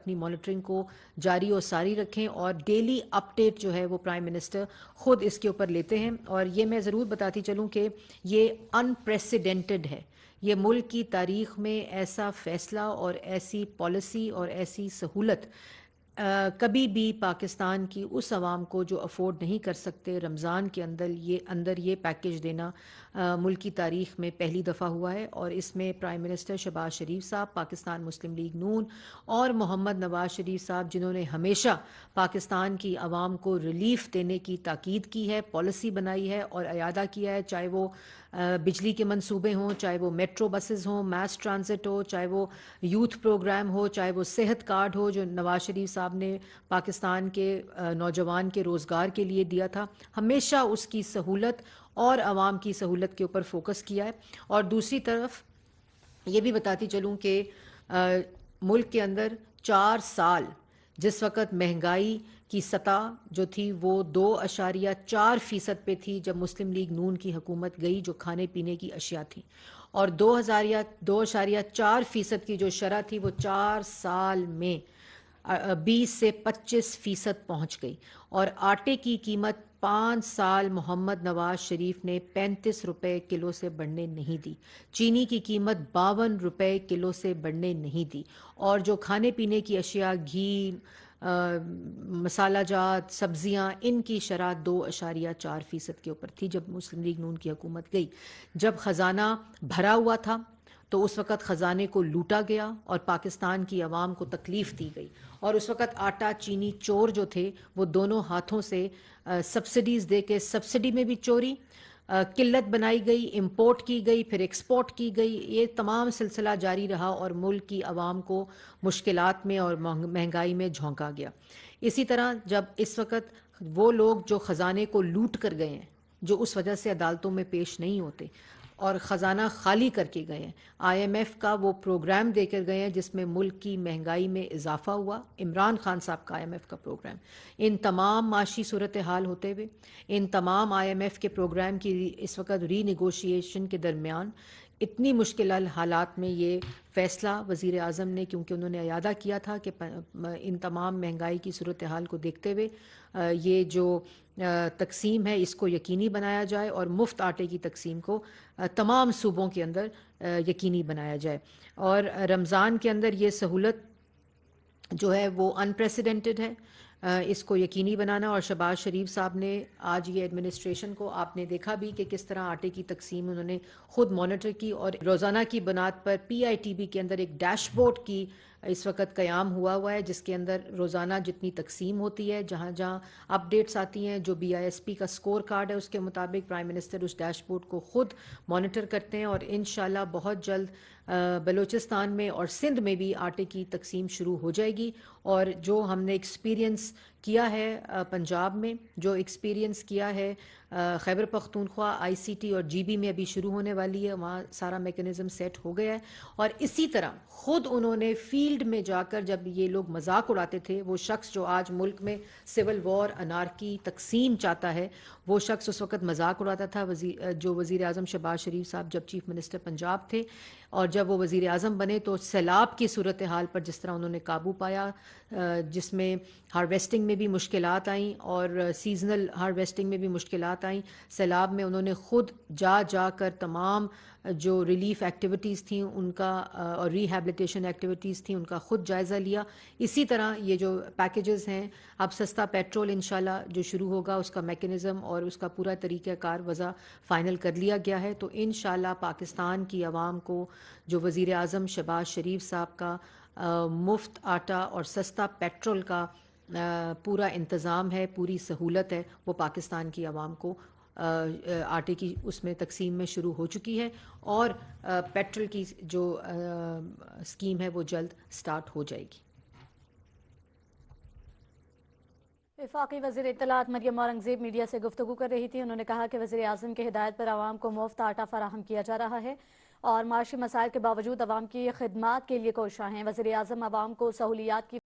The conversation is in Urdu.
اپنی مانیٹرنگ کو جاری و ساری رکھیں اور ڈیلی اپڈیٹ جو ہے وہ پرائم منسٹر خود اس کے اوپر لیتے ہیں. اور یہ میں ضرور بتاتی چلوں کہ یہ انپریسیڈنٹڈ ہے. یہ ملک کی تاریخ میں ایسا فیصلہ اور ایسی پالیسی اور ایسی سہولت کبھی بھی پاکستان کی اس عوام کو جو افورڈ نہیں کر سکتے رمضان کے اندر یہ پیکیج دینا ملک کی تاریخ میں پہلی دفعہ ہوا ہے. اور اس میں پرائم منسٹر شہباز شریف صاحب، پاکستان مسلم لیگ نون اور محمد نواز شریف صاحب، جنہوں نے ہمیشہ پاکستان کی عوام کو ریلیف دینے کی تاکید کی ہے، پالیسی بنائی ہے اور اعادہ کیا ہے، چاہے وہ بجلی کے منصوبے ہوں، چاہے وہ میٹرو بسز ہوں، میس ٹرانزٹ ہو، چاہے وہ یوتھ پروگرام ہو، چاہے وہ صحت کارڈ ہو جو نواز شریف صاحب نے پاکستان کے نوجوان کے روزگار کے لیے دیا تھا. ہمیشہ اس کی سہولت اور عوام کی سہولت کے اوپر فوکس کیا ہے. اور دوسری طرف یہ بھی بتاتی چلوں کہ ملک کے اندر 4 سال جس وقت مہنگائی کی سطح جو تھی وہ 2.4% پہ تھی جب مسلم لیگ نون کی حکومت گئی، جو کھانے پینے کی اشیاء تھی، اور 2.4% کی جو شرح تھی وہ 4 سال میں 20 سے 25% پہنچ گئی. اور آٹے کی قیمت 5 سال محمد نواز شریف نے 35 روپے کلو سے بڑھنے نہیں دی. چینی کی قیمت 52 روپے کلو سے بڑھنے نہیں دی. اور جو کھانے پینے کی اشیاء، گھی، مسالہ جات، سبزیاں، ان کی شرح 2.4% کے اوپر تھی جب مسلم لیگ نون کی حکومت گئی. جب خزانہ بھرا ہوا تھا تو اس وقت خزانے کو لوٹا گیا اور پاکستان کی عوام کو تکلیف دی گئی. اور اس وقت آٹا چینی چور جو تھے وہ دونوں ہاتھوں سے سبسڈیز دے کے، سبسڈی میں بھی چوری، قلت بنائی گئی، امپورٹ کی گئی، پھر ایکسپورٹ کی گئی. یہ تمام سلسلہ جاری رہا اور ملک کی عوام کو مشکلات میں اور مہنگائی میں جھونکا گیا. اسی طرح جب اس وقت وہ لوگ جو خزانے کو لوٹ کر گئے ہیں، جو اس وجہ سے عدالتوں میں پیش نہیں ہوتے اور خزانہ خالی کر کے گئے ہیں، آئی ایم ایف کا وہ پروگرام دے کر گئے ہیں جس میں ملک کی مہنگائی میں اضافہ ہوا، عمران خان صاحب کا آئی ایم ایف کا پروگرام، ان تمام معاشی صورتحال ہوتے ہوئے، ان تمام آئی ایم ایف کے پروگرام کی اس وقت ری نیگوشیشن کے درمیان اتنی مشکل حالات میں یہ فیصلہ وزیر اعظم نے، کیونکہ انہوں نے اعادہ کیا تھا کہ ان تمام مہنگائی کی صورتحال کو دیکھتے ہوئے یہ جو تقسیم ہے اس کو یقینی بنایا جائے اور مفت آٹے کی تقسیم کو تمام صوبوں کے اندر یقینی بنایا جائے. اور رمضان کے اندر یہ سہولت جو ہے وہ انپریسیڈنٹڈ ہے، اس کو یقینی بنانا. اور شہباز شریف صاحب نے آج یہ ایڈمنسٹریشن کو، آپ نے دیکھا بھی کہ کس طرح آٹے کی تقسیم انہوں نے خود مانیٹر کی اور روزانہ کی بنیاد پر پی آئی ٹی بی کے اندر ایک ڈیش بورڈ کی اس وقت قیام ہوا ہے جس کے اندر روزانہ جتنی تقسیم ہوتی ہے، جہاں جہاں اپڈیٹس آتی ہیں، جو بی آئی ایس پی کا سکور کارڈ ہے اس کے مطابق پرائم منسٹر اس ڈیش بورڈ کو خود مانیٹر کرتے ہیں. اور انشاءاللہ بہت جلد بلوچستان میں اور سندھ میں بھی آٹے کی تقسیم شروع ہو جائے گی. اور جو ہم نے ایکسپیرینس کیا ہے پنجاب میں، جو ایکسپیرینس کیا ہے خیبر پختونخوا، آئی سی ٹی اور جی بی میں ابھی شروع ہونے والی ہے، وہاں سارا میکنزم سیٹ ہو گیا ہے. اور اسی طرح خود انہوں نے فیلڈ میں جا کر، جب یہ لوگ مذاق اڑاتے تھے، وہ شخص جو آج ملک میں سول وار، انارکی، تقسیم چاہتا ہے، وہ شخص اس وقت مذاق اڑاتا تھا جو وزیر اعظم شہباز شریف صاحب جب چیف منسٹر پنجاب تھے. اور جب وہ وزیر اعظم بنے تو سیلاب کی صورتحال پر جس طرح انہوں نے قابو پایا، جس میں ہارویسٹنگ میں بھی مشکلات آئیں اور سیزنل ہارویسٹنگ میں بھی مشکلات آئیں، سیلاب میں انہوں نے خود جا کر تمام جو ریلیف ایکٹیویٹیز تھیں ان کا اور ریہیبلیٹیشن ایکٹیویٹیز تھیں ان کا خود جائزہ لیا. اسی طرح یہ جو پیکیجز ہیں، اب سستا پیٹرول انشاءاللہ جو شروع ہوگا، اس کا میکنزم اور اس کا پورا طریقہ کار وضع فائنل کر لیا گیا ہے. تو انشاءاللہ پاکستان کی عوام کو جو وزیر اعظم شہباز شریف صاحب کا مفت آٹا اور سستا پیٹرول کا پورا انتظام ہے، پوری سہولت ہے، وہ پاکستان کی عوام کو آٹے کی اس میں تقسیم میں شروع ہو چکی ہے. اور پیٹرول کی جو اسکیم ہے وہ جلد سٹارٹ ہو جائے گی. وفاقی وزیر اطلاعات مریم اورنگزیب میڈیا سے گفتگو کر رہی تھی. انہوں نے کہا کہ وزیر اعظم کی ہدایت پر عوام کو مفت آٹا فراہم کیا جا رہا ہے اور معاشی مسائل کے باوجود عوام کی خدمات کے لیے کوشاں ہیں. وزیر اعظم عوام کو سہولیات کی